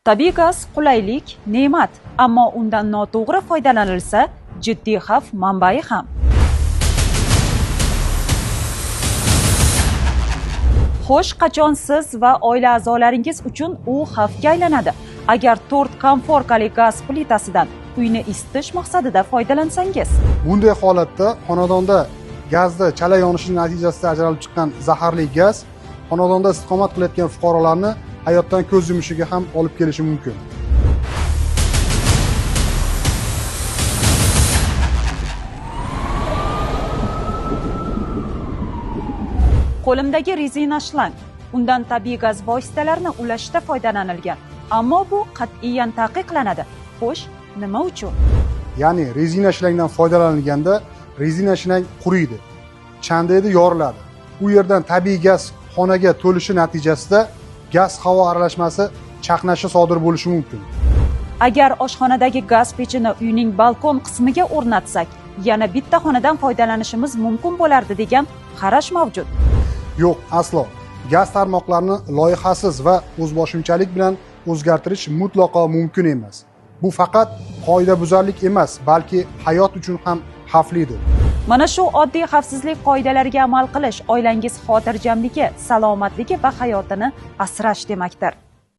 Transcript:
Tabiiy gaz qulaylik, ne'mat, ammo undan noto'g'ri foydalanilsa, jiddiy xavf manbai ham. Xo'sh, qachon siz va oila a'zolaringiz uchun u xavfga aylanadi? Agar 4 komfortkali gaz plitasidan uyni isitish maqsadida foydalansangiz. Bunday holatda xonadonda gazda chala yonishining natijasida ajralib chiqqan zaharli gaz xonadonda istiqomat qilayotgan fuqarolarni hayotdan ko'z yumishiga ham olib kelishi mumkin. Qo'limdagi rezina shlang, undan tabiiy gaz vositalarini ulashda foydalanilgan, ammo bu qat'iyan taqiqlanadi. Xo'sh, nima uchun? Ya'ni rezina shlangdan foydalanilganda rezina shlang quriydi, chandaydi, yoriladi. U yerdan tabiiy gaz xonaga to'lishi natijasida gaz-havo aralashmasi chaqnashi sodir bo'lishi mumkin. Agar oshxonadagi gaz pechini uyning balkon qismiga o'rnatsak, yana bitta xonadan foydalanishimiz mumkin bo'lardi degan qarash mavjud. Yo'q, aslo. Gaz tarmoqlarini loyihasiz va o'zboshimchalik bilan o'zgartirish mutlaqo mumkin emas. Bu faqat qoidabuzarlik emas, balki hayot uchun ham xavflidir. Mana shu oddiy xavfsizlik qoidalariga amal qilish oilangiz xotirjamligi, salomatligi va hayotini asrash demakdir.